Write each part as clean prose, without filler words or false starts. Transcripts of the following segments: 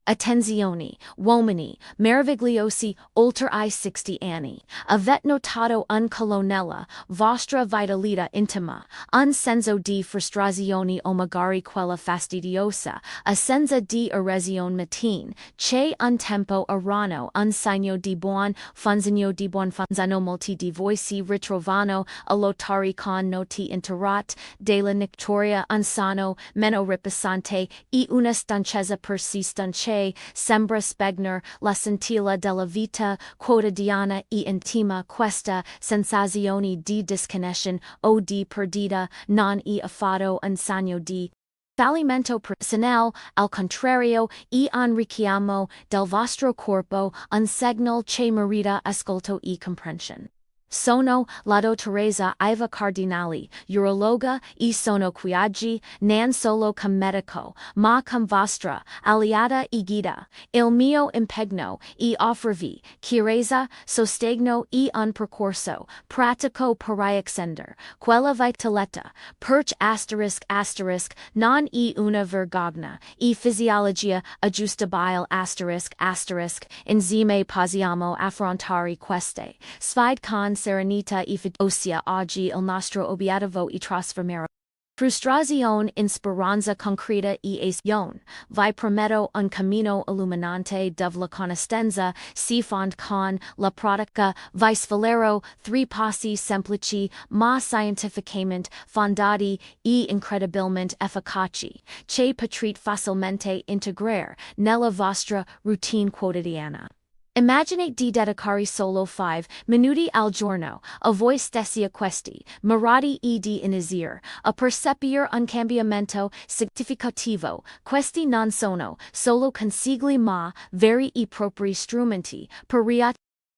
Attenzione, uomini, meravigliosi, oltre I 60 anni, avete notato un colonnella, vostra vitalità intima, un senso di frustrazione o magari quella fastidiosa, assenza di erezione matin, c'è un tempo errano, un segno di buon funziono molti di voi si ritrovano, a lottare con noti interrotte, della nictoria un sano, meno ripassante, e una stanchezza persistente, sembra spegner la scintilla della vita quotidiana e intima questa sensazione di disconnection o di perdita non è affatto un segno di fallimento personale, al contrario, è un richiamo del vostro corpo, un segnal che merita ascolto e comprensione. Sono la dottoressa Iva Cardinale, urologa, e sono qui oggi, non solo come medico, ma come vostra aliata e guida. Il mio impegno è offrirvi chiarezza, sostegno e un percorso pratico per accendere quella vitelletta, perch asterisk non è una vergogna, e fisiologia aggiustabile asterisk, insieme possiamo affrontare queste sfide con serenità e fiducia oggi il nostro obiettivo è trasformare frustrazione in speranza concreta e azione. Vi prometto un cammino illuminante dove la conoscenza si fonde con la pratica. Vi svelero 3 passi semplici ma scientificamente fondati e incredibilmente efficaci, che potrete facilmente integrare nella vostra routine quotidiana. Immaginate di dedicare solo 5 minuti al giorno a voi stessi a questi mirati e di iniziare a percepire un cambiamento significativo. Questi non sono solo consigli ma veri e propri strumenti per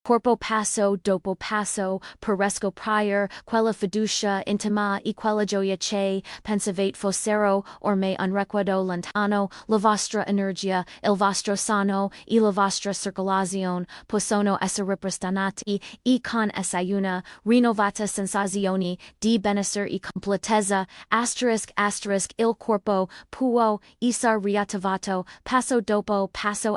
corpo passo dopo passo, per riscoprire quella fiducia intima e quella gioia che pensavate fossero ormai un recuerdo lontano. La vostra energia, il vostro sonno e la vostra circolazione possono essere ripristinati e con essa una rinnovata sensazione di benessere e completezza. Il corpo può essere riattivato passo dopo passo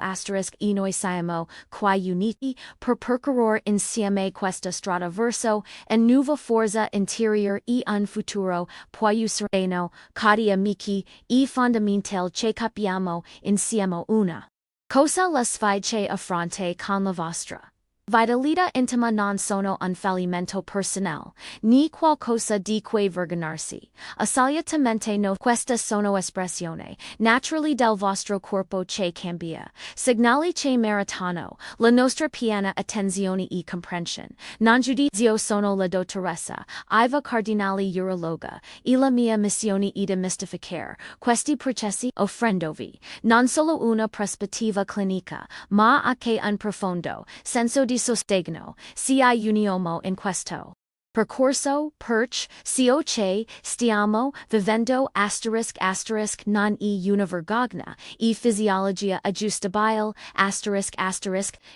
e noi siamo qui uniti per percorrere insieme questa strada verso un nuova forza interior e un futuro più sereno. Cari amici, è fondamentale che capiamo insieme una cosa: la sfide che affrontate con la vostra vitalità intima non sono un fallimento personale, ni qualcosa di cui vergognarsi. Assolutamente no. Questa sono espressione naturali del vostro corpo che cambia, segnali che meritano la nostra piena attenzione e comprensione. Non giudizio. Sono la dottoressa Iva Cardinale, urologa, e la mia missione è demistificare questi processi, offrendovi non solo una prospettiva clinica, ma anche un profondo senso di sostegno. Si uniamo in questo percorso, perch, che stiamo vivendo non è una vergogna, e fisiologia aggiustabile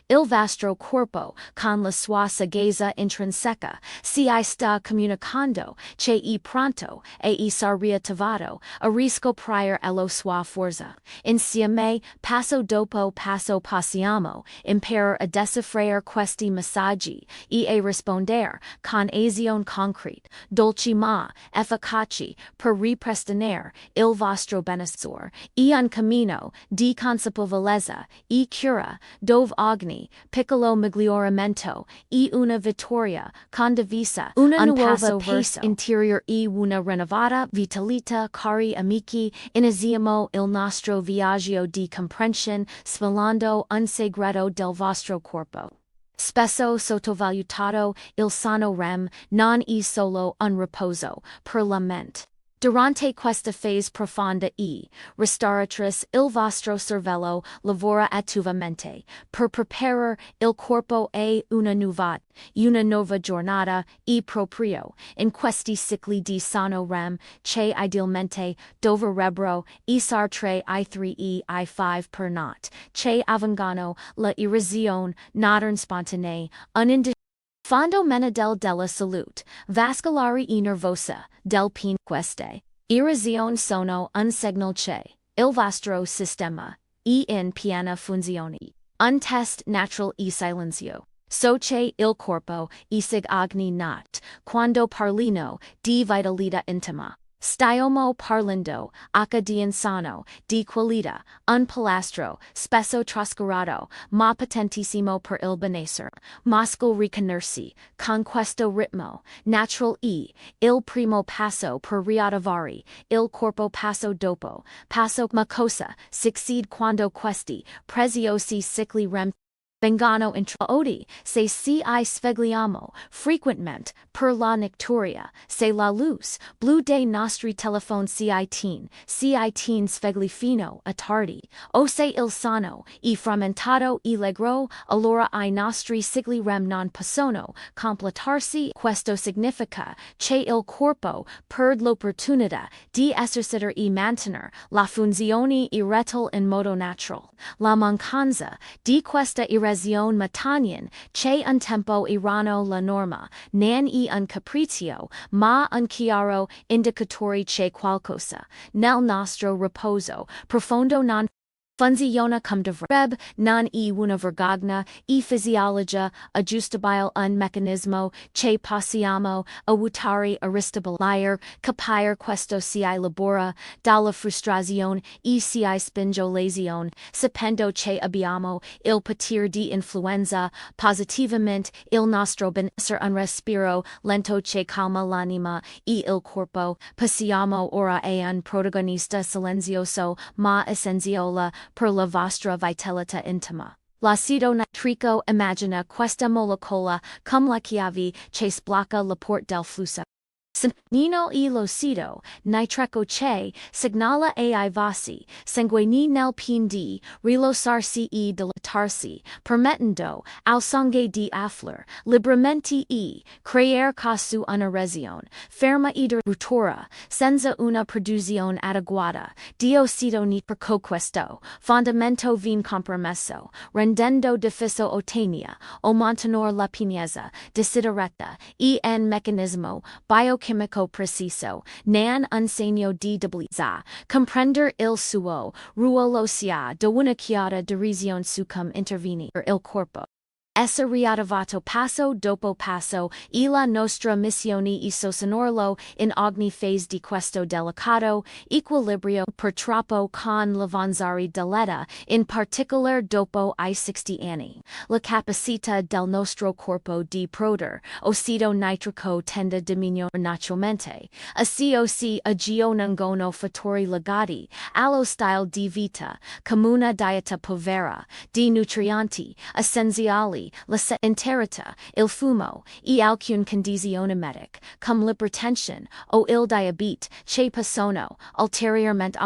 il vostro corpo con la sua saggezza intrinseca si sta comunicando che è pronto e sarà riattivato a riscoprire la sua forza. Insieme, passo dopo passo, possiamo imparare a decifrare questi messaggi e a rispondere con azione concrete, dolci ma efficaci per ripristinare il vostro benessere. E un cammino di consapevolezza e cura dove ogni piccolo miglioramento è una vittoria condivisa, una nuova pace interior e una rinnovata vitalità. Cari amici, iniziamo il nostro viaggio di comprensione svelando un segreto del vostro corpo spesso sottovalutato. Il sonno REM non è solo un riposo per la mente. Durante questa fase profonda e restauratrice il vostro cervello lavora attivamente per preparare il corpo a una nuova giornata, e proprio in questi cicli di sonno REM che idealmente dovrebbero essere 3 ai 3 e ai 5 per notte, che avvengono la irrisione notturna spontanea, fondo menadel della salute vascolare e nervosa del pene. Queste irrisioni sono un segnale che il vostro sistema e in piena funzione. Un test natural e silenzio. Soce il corpo e sig agni nat, quando parlino di vitalita intima. Stiomo parlando, acca di insano, di qualita, un pilastro, spesso trascurato, ma potentissimo per il benessere. Mosco riconoscersi, con questo ritmo, natural il primo passo per riattivare, il corpo passo dopo, passo ma cosa, succede quando questi, preziosi cicli rem vengano introdotti, se ci svegliamo, frequentemente, per la nocturia, se la luz, blu dei nostri telefoni si svegli fino a tardi, o se il sonno, frammentato e legro, allora I nostri cicli rem non possono, completarsi, questo significa, che il corpo, perde l'opportunità, di esercitare e mantenere, la funzione erectile in modo natural. La mancanza, di questa matanian, che un tempo erano la norma, non un capriccio, ma un chiaro indicatore che qualcosa, nel nostro riposo, profondo non funziona come dovrebbe, non una vergogna, fisiologia, aggiustabile un meccanismo, che possiamo, aiutare a ristabilire, capire questo si labora, dalla frustrazione, si spingo lezione, sapendo che abbiamo, il potere di influenza, positivamente, il nostro benessere un respiro, lento che calma l'anima, il corpo, passiamo ora a un protagonista silenzioso, ma essenziola, per la vostra vitalità intima. L'acido nitrico immagina questa molecola come la chiave che sblocca la porta del flusso. Nino l'acido nitrico che segnala ai vasi sanguigni nel pin rilosarsi e dilatarsi, permettendo al sangue di affluire liberamente creare casu una regione ferma e rottura, senza una produzione adeguata, diossido nitrico questo, fondamento vien compromesso, rendendo difficile ottenere, o mantenere la pienezza, desiderata, en meccanismo biochimico preciso, nan un segno di debolezza, comprender il suo ruolo sia da una chiara decisione su come intervenire il corpo. Essa riattivato passo dopo passo, e la nostra missione e sostenerlo in ogni fase di questo delicato equilibrio purtroppo con l'avanzare dell'età, in particolare dopo I 60 anni. La capacità del nostro corpo di produrre ossido nitrico tende a diminuire naturalmente, si aggiungono fattori legati allo stile di vita, come una dieta povera di nutrienti essenziali, la sedentarietà, il fumo, e alcune condizioni mediche, come l'ipertensione o il diabete, che possono ulteriormente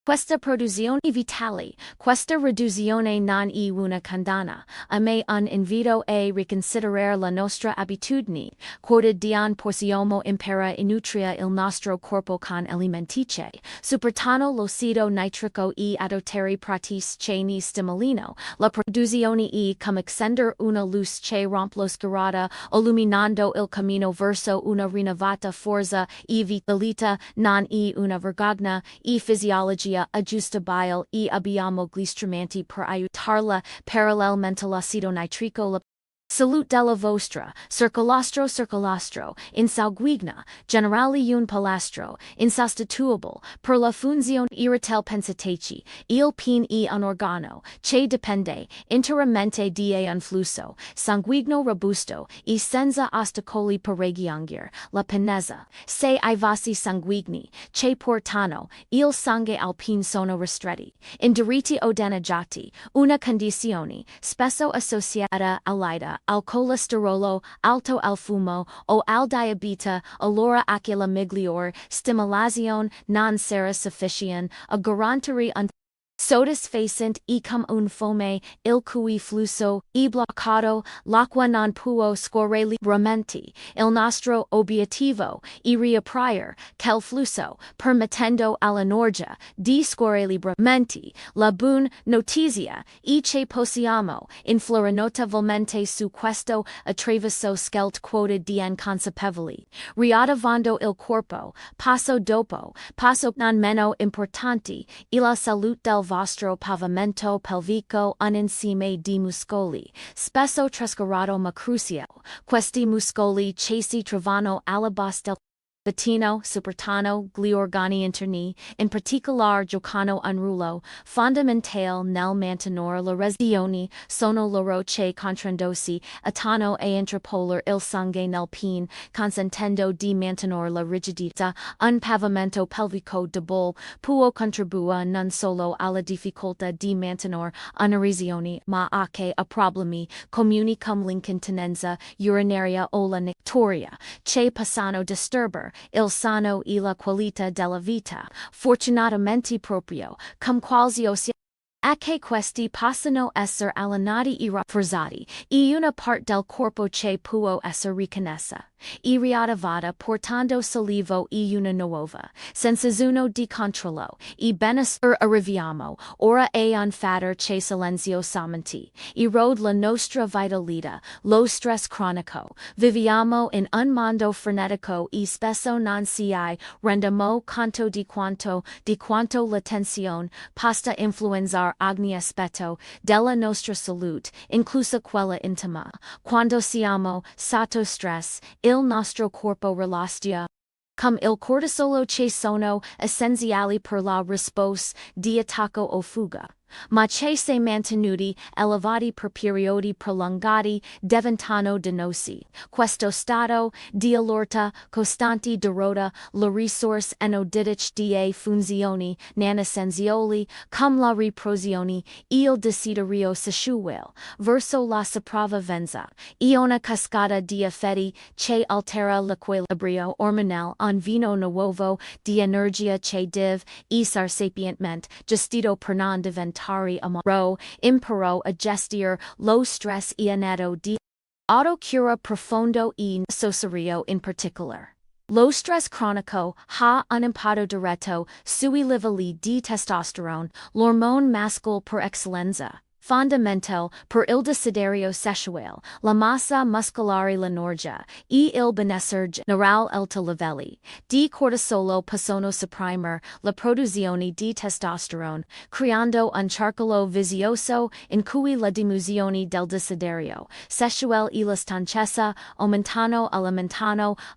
questa produzione vitale, questa riduzione non è una condanna, ma un invito a riconsiderare la nostra abitudine quotidiana possiamo imparare a nutrire il nostro corpo con alimentici, supportando l'ossido nitrico e adottare pratiche che ne stimolino la produzione come accendere una luce che rompe l'oscurità, illuminando il cammino verso una rinnovata forza e vitalità, non è una vergogna, fisiologia aggiustabile e abbiamo gli strumenti per aiutarla parallelamente l'acido nitrico. Salute della vostra, circolastro, insanguigna, generale un pilastro, insostituibile, per la funzione irritel pensateci, il pin un organo, che dipende, interamente da un flusso, sanguigno robusto, e senza ostacoli per reggiungere, la penezza, se I vasi sanguigni, che portano, il sangue al pin sono ristretti, indiritti o danneggiati, una condizione, spesso associata all'età, al colesterolo alto al fumo o al diabete, allora anche la miglior stimolazione non sarà sufficiente a garantire un soddisfacente e come un fome, il cui flusso è bloccato, l'acqua non può scorrere liberamente, il nostro obiettivo è riaprire quel flusso, permettendo all'energia di scorrere liberamente. La buona notizia è che possiamo influire notevolmente su questo attraverso scelte quotidiane consapevoli, riattivando il corpo, passo dopo, passo non meno importante, e la salute del vostro pavimento pelvico un insieme di muscoli, spesso trascurato ma crucio, questi muscoli ci trovano alla base del Bettino, Supertano, gli organi interni, in particolar giocano un ruolo fondamentale nel mantenere la resione, sono loro che contrandosi, atano e intrapolar il sangue nel pene, consentendo di mantenere la rigidità, un pavimento pelvico debole, può contribuire non solo alla difficoltà di mantenere una resione, ma anche a problemi comuni come l'incontinenza urinaria o la nictoria, che possono disturbare il sano e la qualità della vita, fortunatamente proprio, come qualsiasi che questi possano essere allenati e rafforzati, e una parte del corpo che può essere riconnessa e riattivata portando sollievo e una nuova sensazione di controllo e benessere arriviamo ora a un fatter che silenziosamente erode la nostra vitalità, lo stress cronico, viviamo in un mondo frenetico e spesso non ci rendiamo conto di quanto la tensione possa influenzare ogni aspetto della nostra salute, inclusa quella intima, quando siamo sotto stress. Il nostro corpo rilascia come il cortisolo che sono essenziali per la risposta di attacco o fuga, ma che se mantenuti elevati per periodi prolungati diventano dannosi. Questo stato di allerta costante derota la risorsa energetica di funzioni non essenziali come la riproduzione e il desiderio sessuale verso la sopravvivenza, e una cascata di effetti che altera l'equilibrio ormonale un vino nuovo di energia che deve essere sapientemente gestito per non diventare amaro, imparò a gestire lo stress e nato di autocura profondo e necessario in particolare. Lo stress cronico ha un impatto diretto sui livelli di testosterone, l'ormone maschile per eccellenza, fondamentale per il desiderio sessuale, la massa muscolare l'energia, e il benessere generale alti livelli di cortisolo possono sopprimere la produzione di testosterone, creando un circolo vizioso in cui la diminuzione del desiderio sessuale e la stanchezza aumentano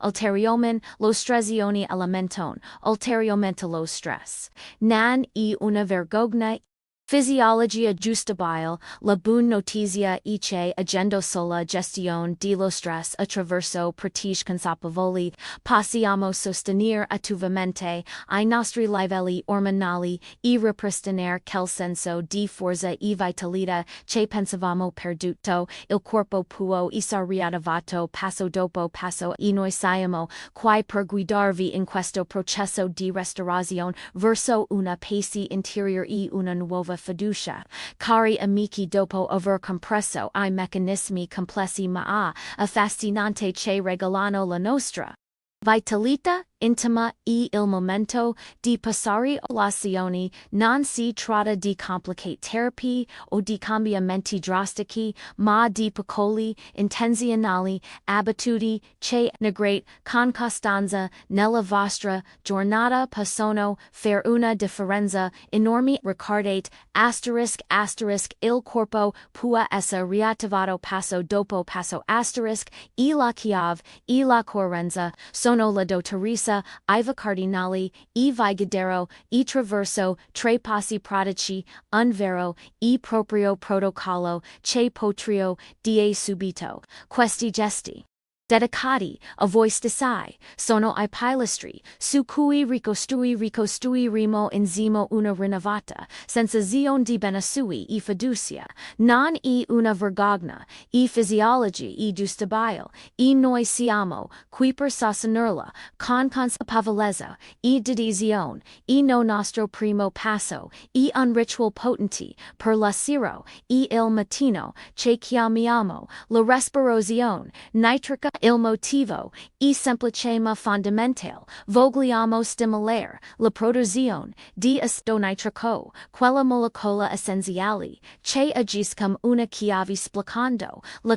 ulteriormente lo stressione alimentano ulteriormente lo stress. Non è una vergogna. Fisiologia giustabile, la buona notizia è che agendo sola gestione dello stress attraverso pratiche consapevoli, possiamo sostenere attivamente i nostri livelli ormonali e ripristinare quel senso di forza e vitalità che pensavamo perduto. Il corpo può essere riattivato passo dopo passo e noi siamo qui per guidarvi in questo processo di restaurazione verso una pace interior e una nuova fiducia. Cari amici, dopo aver compresso I meccanismi complessi ma affascinante che regolano la nostra vitalità intima e il momento di passare all'azione, non si tratta di complicate terapie o di cambiamenti drastici, ma di piccoli, intenzionali abitudini che integrate con costanza nella vostra giornata possono fare una differenza enorme. Ricordate, il corpo può essere riattivato passo dopo passo, e la chiave e la coerenza sono la dottoressa Iva Cardinale, e Vigadero, e Traverso, tre passi pratici, un vero, e proprio protocollo, che potrio, die subito. Questi gesti dedicati a voi stessi sono I pilastri su cui ricostruiremo insieme una rinnovata sensazione di benessere e fiducia. Non è una vergogna, e fisiologia e giustabile, e noi siamo qui per sostenerla con consapevolezza e dedizione, e no nostro primo passo è un ritual potente per la sera e il mattino che chiamiamo la respirazione nitrica. Il motivo è semplice ma fondamentale. Vogliamo stimolare la produzione di acido nitrico, quella molecola essenziale che agisce come una chiave spiccando la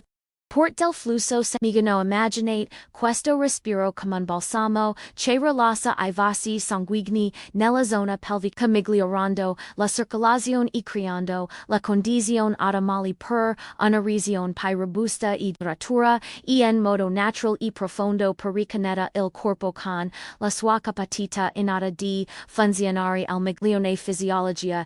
Port del flusso semigano immaginate, questo respiro come un balsamo, che rilassa I vasi sanguigni nella zona pelvica migliorando la circolazione e creando la condizione ottimale per una resione più robusta e duratura en modo natural e profondo per riconnettere il corpo con la sua capacità innata di funzionare al migliore fisiologia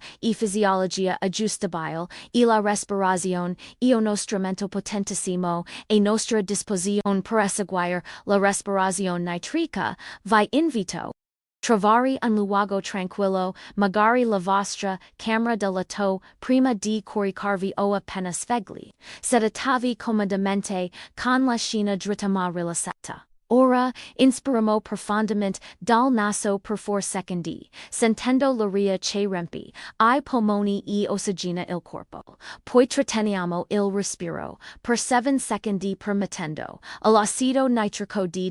aggiustabile e la respirazione è uno strumento potentissimo e nostra disposizione per eseguire la respirazione nitrica, vi invito trovare un luogo tranquillo, magari la vostra camera da letto, prima di coricarvi o appena svegli, sedatevi comodamente con la schiena dritta ma rilassata. Ora, inspiriamo profondamente dal naso per 4 secondi, sentendo l'aria che riempie I polmoni e ossagena il corpo. Poi tratteniamo il respiro per 7 secondi permettendo all'acido nitrico di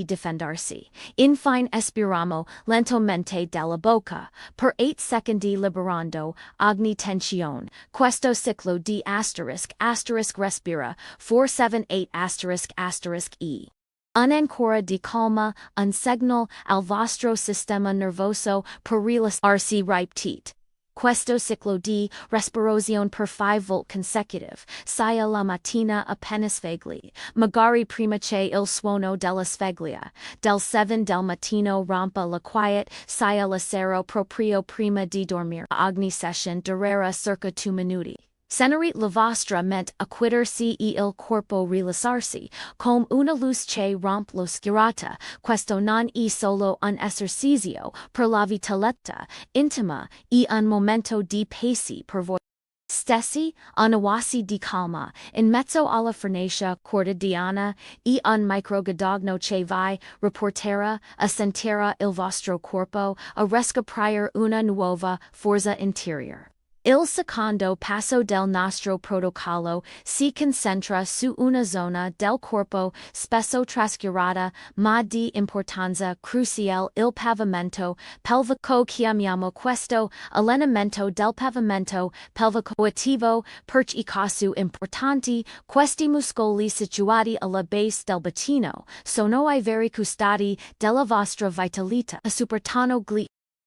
difendersi. Infine espiriamo lentamente dalla bocca per 8 secondi liberando ogni tensione. Questo ciclo di respira 478 e. Un'ancora di calma, un segnale al vostro sistema nervoso per rilassarsi ripetit. Questo ciclo di respirazione per 5 volte consecutive, sia la mattina appena svegli, magari prima che il suono della sveglia, del 7 del mattino rompa la quiet, sia la sera proprio prima di dormire. Ogni session durerà circa 2 minuti. Senerit la vostra mente acquittersi e il corpo rilassarsi, come una luce che rompe l'oscurata. Questo non è solo un esercizio per la vitalità intima e un momento di pace per voi stessi, un oasi di calma, in mezzo alla frenesia quotidiana, e un microguadagno che vi riporterà a sentire il vostro corpo, a riscoprire una nuova forza interior. Il secondo passo del nostro protocollo si concentra su una zona del corpo spesso trascurata ma di importanza cruciale il pavimento pelvico. Chiamiamo questo allenamento del pavimento pelvico attivo perché i casu importanti questi muscoli situati alla base del bacino sono I veri custodi della vostra vitalità supportano gli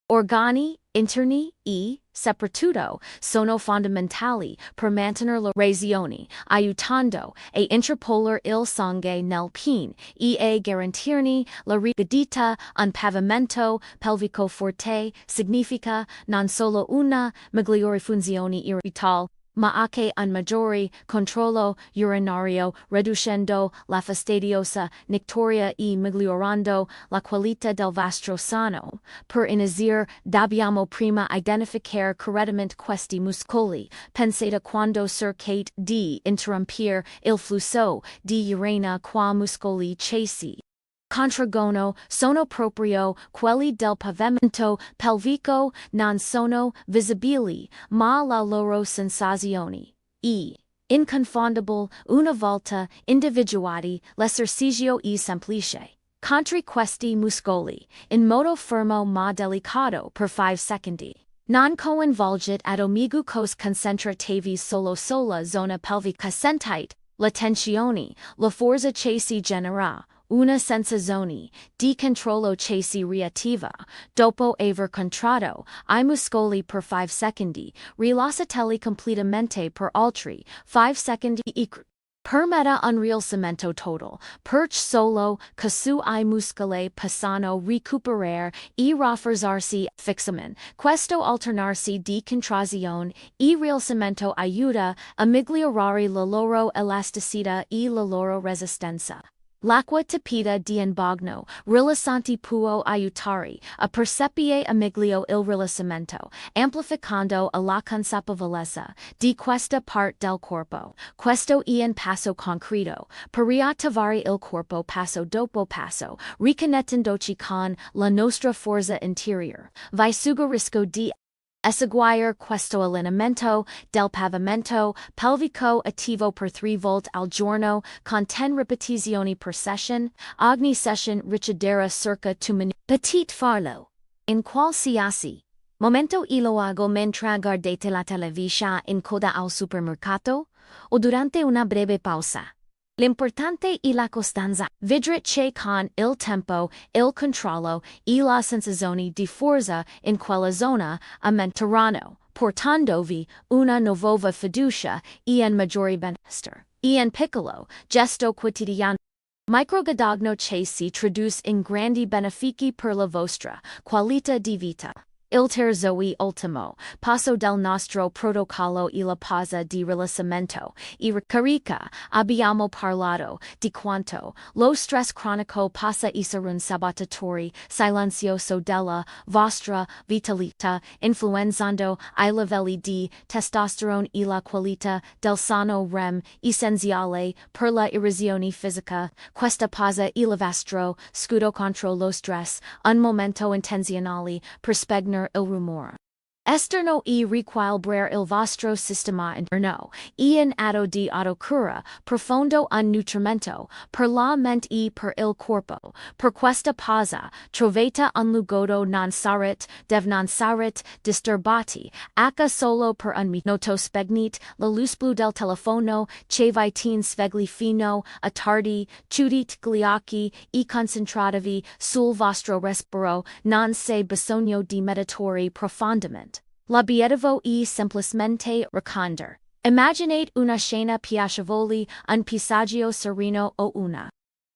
organi interni e, soprattutto, sono fondamentali per mantenere la resione, aiutando a interpolar il sangue nel pene e a garantirne la rigidità. Un pavimento pelvico forte significa non solo una migliore funzione erectile, ma anche un maggiore controllo urinario, riducendo la fastidiosa nictoria e migliorando la qualità del vostro sonno. Per iniziare, dobbiamo prima identificare correttamente questi muscoli. Pensate quando cercate di interrompere il flusso di urina qua muscoli cesi contraggono sono proprio quelli del pavimento pelvico, non sono visibili, ma la loro sensazione è inconfondibile. Una volta individuati, l'esercizio è semplice. Contro questi muscoli, in modo fermo ma delicato per 5 secondi. Non coinvolgete ad omigu cos concentratevi solo sulla zona pelvica. Sentite la tensione, la forza che si genera. Una sensazione di controllo che si riattiva, dopo aver contratto I muscoli per 5 secondi, rilassatelli completamente per altri 5 secondi e permetta un rilassamento total, perch solo che su I muscoli possano recuperare e rafforzarsi fixamente. Questo alternarsi di contrazione e rilassamento aiuta a migliorare la loro elasticità e la loro resistenza. L'acqua tepida di un bagno rilassante può aiutare a percepire a meglio il rilassamento, amplificando la consapevolezza di questa parte del corpo. Questo è un passo concreto per riattivare il corpo passo dopo passo, riconnettendoci con la nostra forza interior. Vi suggerisco di eseguire questo allenamento del pavimento pelvico attivo per 3 volte al giorno con 10 ripetizioni per session. Ogni session richiederà circa 2 minuti. Petit farlo. In qualsiasi Momento iloago mentre guardate la televisione in coda al supermercato? O durante una breve pausa? L'importante è la costanza. Vidret che con il tempo, il controllo, e la sensazione di forza in quella zona aumenteranno, portandovi una nuova fiducia e un maggiore benessere. E un piccolo gesto quotidiano. Microgadogno che si traduce in grandi benefici per la vostra qualità di vita. Il terzo e ultimo passo del nostro protocollo e la pausa di rilassamento e ricarica. Abbiamo parlato di quanto lo stress cronico possa essere un sabotatore silenzioso della vostra vitalità, influenzando I livelli di testosterone e la qualità del sonno REM, essenziale per la irrisione fisica. Questa pausa e il vostro scudo contro lo stress, un momento intenzionale per spegnere il rumore esterno e riequilibrare il vostro sistema interno, e in atto di autocura profondo un nutrimento per la mente e per il corpo. Per questa pausa, trovate un luogo non saret disturbati, anche solo per un minuto spegnete la luce blu del telefono, che vitin svegli fino a tardi, chiudete gli occhi e concentratevi sul vostro respiro, non c'è bisogno di meditare profondamente. L'obiettivo è semplicemente ricorder. Immaginate una scena piacevole, un paesaggio sereno o una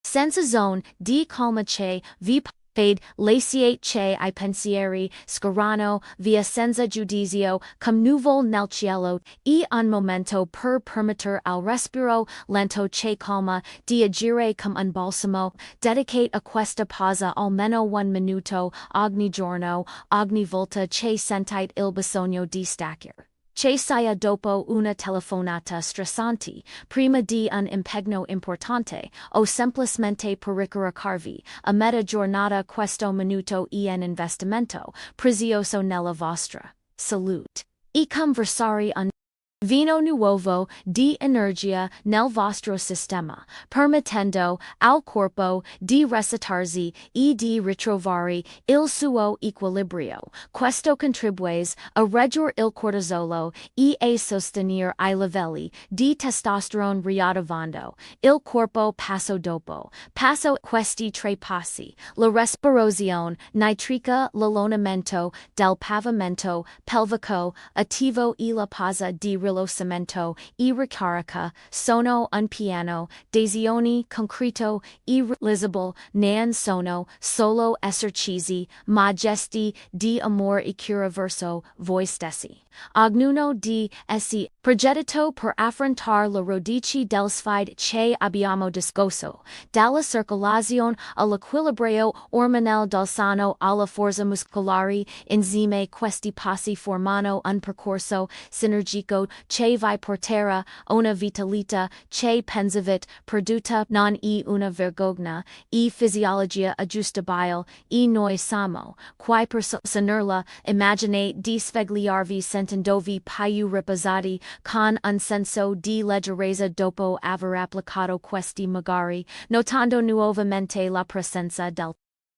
sensazione di calma che vi fade lasciate che I pensieri scorrano via senza giudizio come nuvole nel cielo e un momento per permettere al respiro lento che calma di agire come un balsamo. Dedicate a questa pausa almeno un minuto ogni giorno, ogni volta che sentite il bisogno di staccare. Che sia dopo una telefonata stressante, prima di un impegno importante, o semplicemente per ricaricarvi, a metà giornata questo minuto è un investimento prezioso nella vostra salute. E conversare un vino nuovo di energia nel vostro sistema, permettendo al corpo di resettarsi e di ritrovare il suo equilibrio. Questo contribuisce a ridurre il cortisolo e a sostenere I livelli di testosterone riattivando il corpo passo dopo passo. Questi tre passi, la respirazione nitrica, l'allonamento del pavimento pelvico attivo e la pausa di rilassamento e ricarica, sono un piano d'azione concreto e realizzabile. Non sono solo esercizi, ma gesti di amore e cura verso voi stessi. Ognuno di essi progettato per affrontare le radici delle sfide che abbiamo discusso, dalla circolazione all'equilibrio ormonale del sonno alla forza muscolare. Insieme questi passi formano un percorso sinergico che vi porterà una vitalità che pensavate perduta. Non è una vergogna, e fisiologia aggiustabile, e noi siamo qui per sostenerla. Immaginate di svegliarvi sentendovi più riposati, con un senso di leggerezza dopo aver applicato questi magari, notando nuovamente la presenza del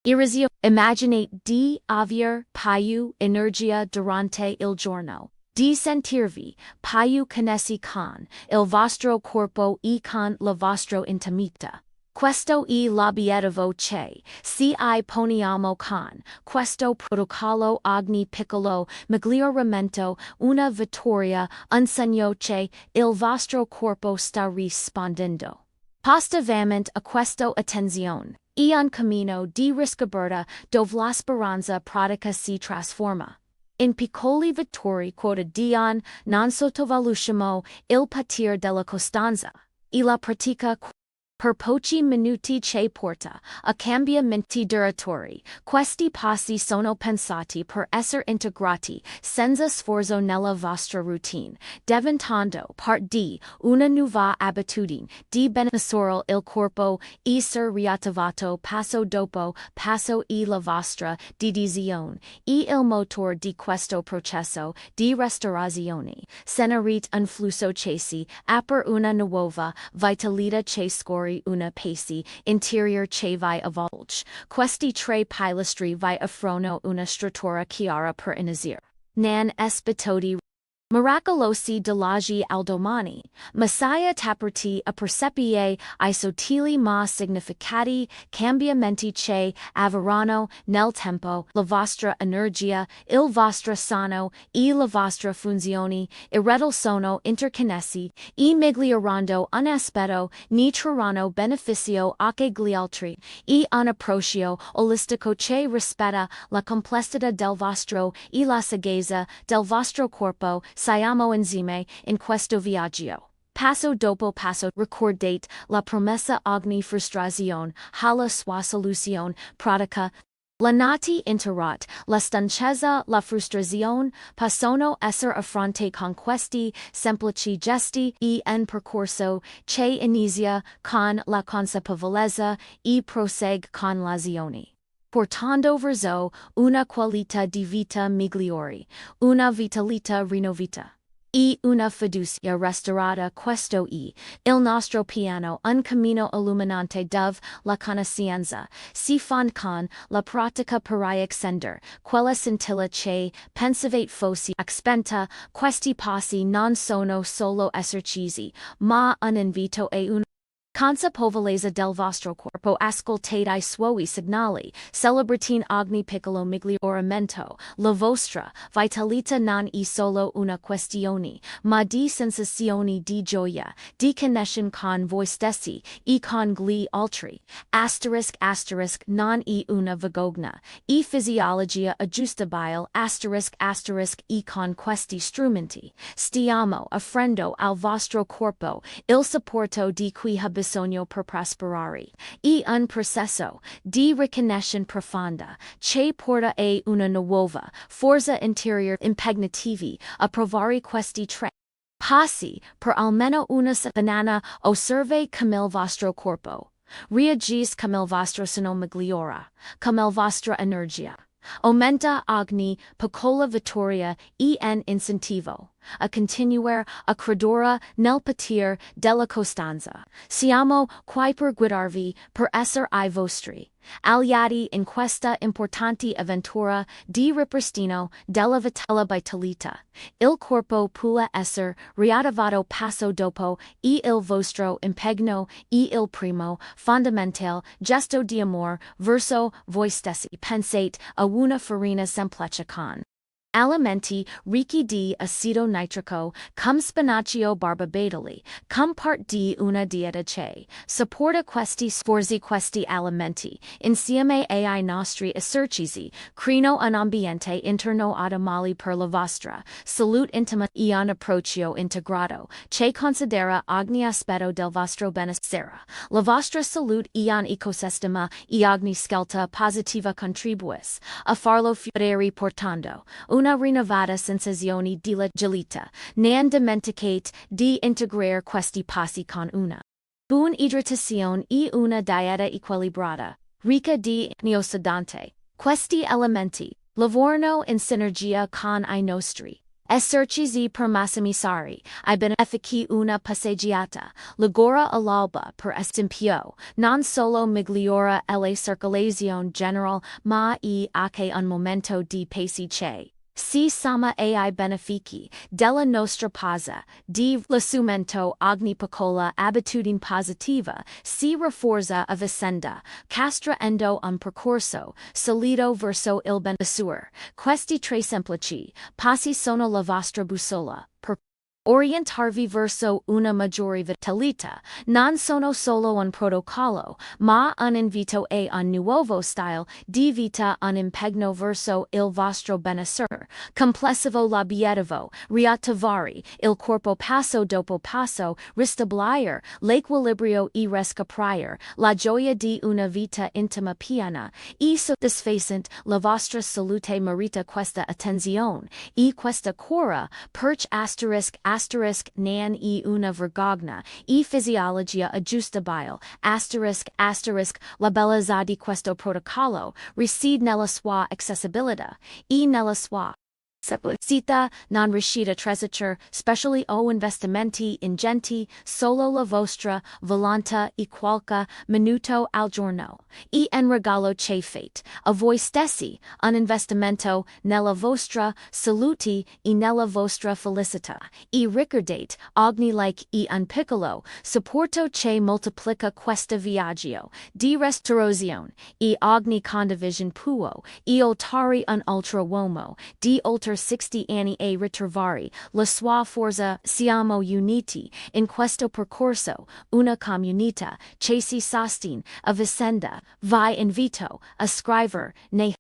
irrisio. Immaginate di avere più energia durante il giorno, di sentirvi più connessi con il vostro corpo e con la vostra intimità. Questo è l'obiettivo che, se poniamo con questo protocollo ogni piccolo miglioramento una vittoria, un segno che il vostro corpo sta rispondendo positivamente a questa attenzione. E un cammino di riscoperta dove la speranza pratica si trasforma in piccoli vittorie quotidiane. Non sottovalutiamo il potere della costanza e la pratica per pochi minuti che porta a cambiamenti duratori. Questi passi sono pensati per essere integrati senza sforzo nella vostra routine, diventando parte di una nuova abitudine di benessere. Il corpo essere riattivato passo dopo passo e la vostra dedizione e il motore di questo processo di restaurazione. Generate un flusso che si per una nuova vitalità che scorre Dolori una pesi, interior che vi avvolge, questi tre pilastri vi offrono una struttura chiara per inizare. Nan espitoti miracolosi dell'oggi al domani, Messiah taperti a percepire I sottili ma significati cambiamenti che avverranno nel tempo, la vostra energia, il vostro sonno, e la vostra funzione, irredel sono interconnessi, e miglioreranno un aspetto, ne trarranno beneficio anche gli altri, e un approccio olistico che rispetta la complessità del vostro e la saggezza del vostro corpo. Siamo insieme in questo viaggio. Passo dopo passo ricordate la promessa ogni frustrazione, alla sua soluzione pratica. La nati interrot, la stanchezza, la frustrazione, possono essere affronte con questi semplici gesti e en percorso che inizia con la consapevolezza e prosegue con l'azione. Portando verso una qualità di vita migliore, una vitalità rinnovata, e una fiducia restaurata. Questo è il nostro piano, un cammino illuminante dove la conoscenza si fonde con la pratica per accendere quella scintilla che pensavate fosse spenta. Questi passi non sono solo esercizi, ma un invito e un consapevolezza del vostro corpo. Ascoltate I suoi segnali, celebratin ogni piccolo miglioramento. La vostra vitalità non è solo una questione, ma di sensazioni di gioia, di connessione con voi stessi e con gli altri. Non è una vergogna, e fisiologia aggiustabile. E con questi strumenti, stiamo offrendo al vostro corpo il supporto di cui bisogno per prosperare, e un processo di ricognizione profonda che porta a una nuova forza interior impegnativi a provare questi tre passi per almeno una settimana. Osserve come il vostro corpo reagisce, come il vostro sonno migliora, come il vostra energia aumenta. Ogni piccola vittoria e un incentivo a continuare a credere nel potere della costanza. Siamo qui per guidarvi, per essere I vostri aliati in questa importante avventura di ripristino della vitalità. Il corpo può essere riattivato passo dopo, e il vostro impegno è il primo fondamentale gesto di amore verso voi stessi. Pensate a una farina semplice con alimenti ricchi di acido nitrico, come spinacio barbabietoli, come part di una dieta che supporta questi sforzi. Questi alimenti, insieme ai nostri esercizi, creano un ambiente interno ottimale per la vostra salute intima e un approccio integrato che considera ogni aspetto del vostro benessere. La vostra salute e un ecosistema e ogni scelta positiva contribuisce a farlo fiorire portando una rinnovata sensazione di legalità. Non dimenticate di integrare questi passi con una buona idratazione e una dieta equilibrata, ricca di antiossidanti. Questi elementi lavorano in sinergia con I nostri esercizi per massimizzare I benefici. Una passeggiata l'ora all'alba, per esempio, non solo migliora la circolazione generale, ma è anche un momento di pace che si somma ai benefici della nostra pausa di rilassamento. Ogni piccola abitudine positiva si rafforza a vicenda, costruendo un percorso solido verso il benessere. Questi tre semplici passi sono la vostra bussola per orientarvi verso una maggiore vitalità. Non sono solo un protocollo, ma un invito a un nuovo stile di vita, un impegno verso il vostro benessere complessivo. L'obiettivo riattivare il corpo passo dopo passo, ristabilire l'equilibrio e riscoprire la gioia di una vita intima piena e soddisfacente. La vostra salute merita questa attenzione e questa cura. Perch nan è una vergogna e fisiologia aggiustabile. La bellezza di questo protocollo risiede nella sua accessibilità e nella sua Sita, non riuscita tresature, specially o investimenti ingenti, solo la vostra, volanta e qualche minuto al giorno. E en regalo che fate, a voi stessi, un investimento, nella vostra salute e nella vostra felicità. E ricordate, ogni like e un piccolo, supporto che moltiplica questa viaggio, di restaurazione, e ogni condivision può, e oltare un ultra uomo, di oltre 60 anni a ritrovare, la sua forza, siamo uniti, in questo percorso, una comunità, che si sostiene, a vicenda, vi invito, a scrivere, nei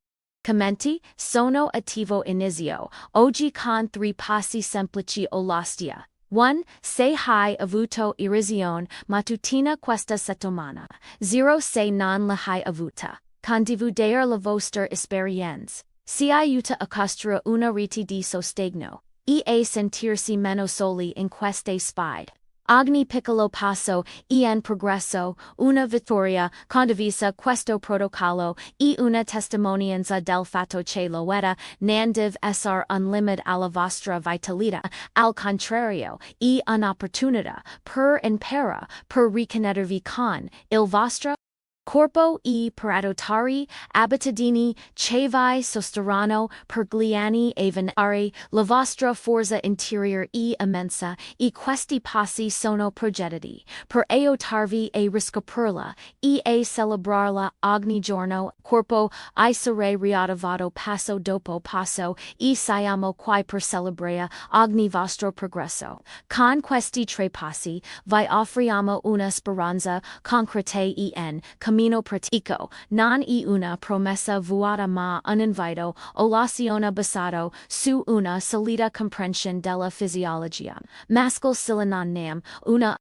commenti, sono attivo inizio, oggi con 3 passi semplici all'ostia. 1. Se hai avuto irrisione mattutina questa settimana. 0. Se non la hai avuta, condividere la vostra esperienza. Si aiuta a costruire una rete di sostegno, e a sentirsi meno soli in queste sfide. Ogni piccolo passo, en progresso, una vittoria, condivisa questo protocollo, e una testimonianza del fatto che loetta, non deve essere un limite alla vostra vitalità, al contrario, e un'opportunità, per imparare, per riconnettervi con, il vostro corpo e per adottare abitudini che vi sosterranno per gli anni a venire, la vostra forza interior è immensa, e questi passi sono progettati per aiutarvi a riscoprirla, e a celebrarla ogni giorno, corpo, essere riattivato passo dopo passo, e siamo qui per celebrare ogni vostro progresso. Con questi 3 passi, vi offriamo una speranza concreta e en cammino pratico, non è una promessa vuota ma un invito, all'azione basato su una solida comprensione della fisiologia. Maschile silenam, una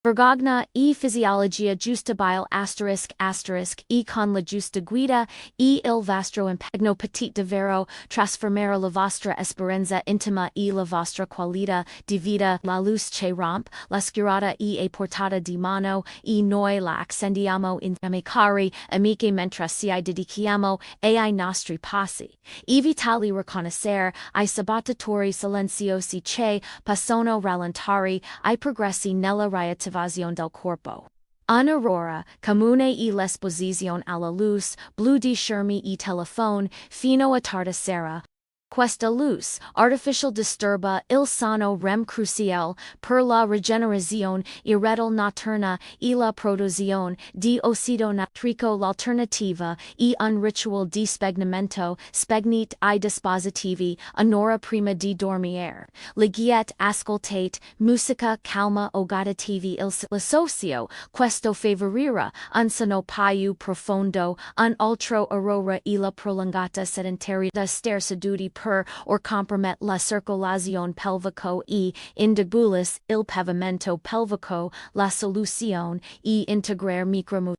vergogna e fisiologia giustabile e con la giusta guida, e il vostro impegno petit davvero, trasformare la vostra esperienza intima e la vostra qualità di vita, la luce che romp, la scurata e a portata di mano, e noi la accendiamo in cari amiche mentre ci dedichiamo ai nostri passi. Evitali riconoscere ai sabotatori silenziosi che possono rallentare I progressi nella riattivazione del corpo. Un'aurora, comune e l'esposizione alla luce, blu di schermi e telephone, fino a tarda sera. Questa luce artificial disturba il sonno rem cruciale per la regenerazione irretal notturna e la produzione di ossido nitrico l'alternativa e un ritual di spegnimento spegnite I dispositivi un'ora prima di dormire. Legiet ascoltate musica calma o goditivi il socio questo favorirà un sonno più profondo un altro aurora e la prolungata sedentaria da star seduti per or compromette la circolazione pelvico e indegulis il pavimento pelvico la soluzione e integrare micromu.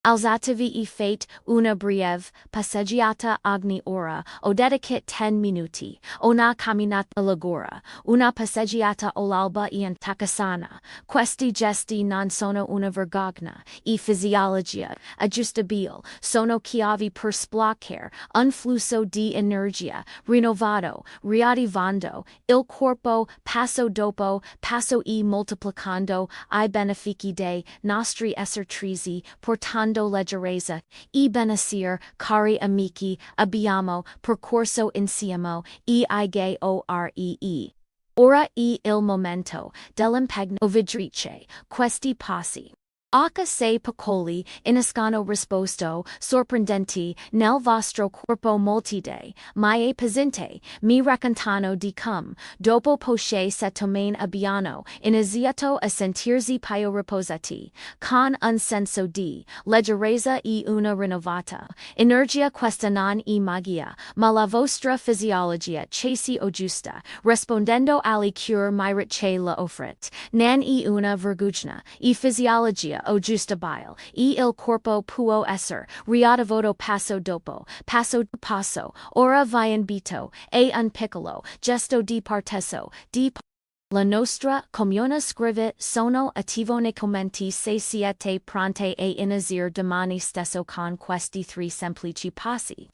Alzativi e fate una breve passeggiata ogni ora o dedicate 10 minuti, una camminata all'agora, una passeggiata all'alba e in takasana. Questi gesti non sono una vergogna, e fisiologia, aggiustabile, sono chiavi per sbloccare un flusso di energia, rinnovato, riattivando, il corpo, passo dopo, passo e moltiplicando, I benefici dei nostri esercizi, portando leggerezza, e benessere, cari amici, abbiamo percorso insieme, e igore. Ora è il momento dell'impegno vidrice, questi passi. Anche se piccoli, inescano risposto, sorprendenti, nel vostro corpo moltide, ma è presente, mi raccontano di come, dopo poche settimane abbiano, iniziato a sentirsi più riposati, con un senso di leggerezza e una rinnovata energia questa non è magia, ma la vostra fisiologia che si aggiusta, rispondendo alle cure mirat che la offrit, non è una vergogna, e fisiologia o giustabile, e il corpo può essere riattivato passo dopo passo, ora vi invito a un piccolo gesto di parteso, di La nostra communa scrivit sono attivo nei commenti se siete pronte a inizir domani stesso con questi tre semplici passi,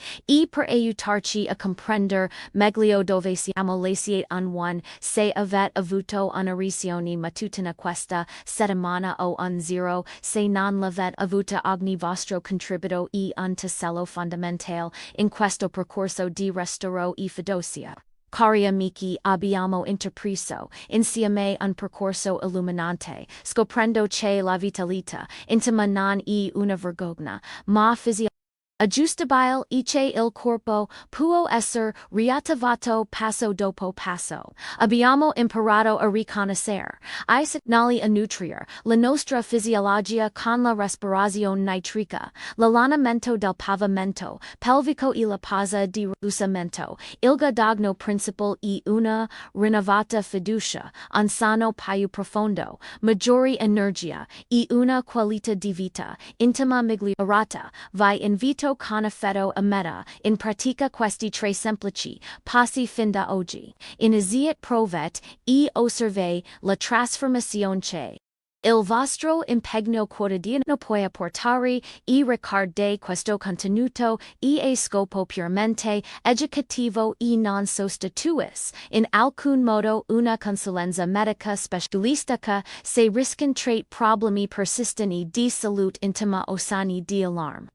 per aiutarci a comprender meglio dove siamo laciate un one, se avete avuto una risione mattutina questa settimana o un zero, se non l'avete avuta ogni vostro contributo un tassello fondamentale in questo percorso di restauro e fiducia. Cari amici, abbiamo intrapreso insieme un percorso illuminante, scoprendo che la vitalità intima non è una vergogna, ma fisiologica. Aggiustabile e che il corpo può essere riattivato passo dopo passo. Abbiamo imparato a riconoscere I segnali a nutrire la nostra fisiologia con la respirazione nitrica, l'allenamento del pavimento pelvico e la pausa di rilassamento. Il guadagno principale è una rinnovata fiducia, un sonno più profondo, maggiore energia e una qualità di vita intima migliorata. Vi invito con affetto a meta in pratica questi tre semplici passi fin da oggi. Iniziate provet e osserve la trasformazione che il vostro impegno quotidiano può portare e ricordare questo contenuto a scopo puramente educativo e non sostituis in alcun modo una consulenza medica specialistica se riscontrate problemi persistenti di salute intima o sani di allarme.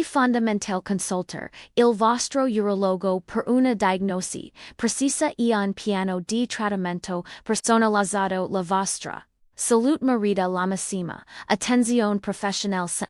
Fondamentale consulter il vostro urologo per una diagnosi precisa e un piano di trattamento personalizzato. La vostra salute merita la massima attenzione professionale.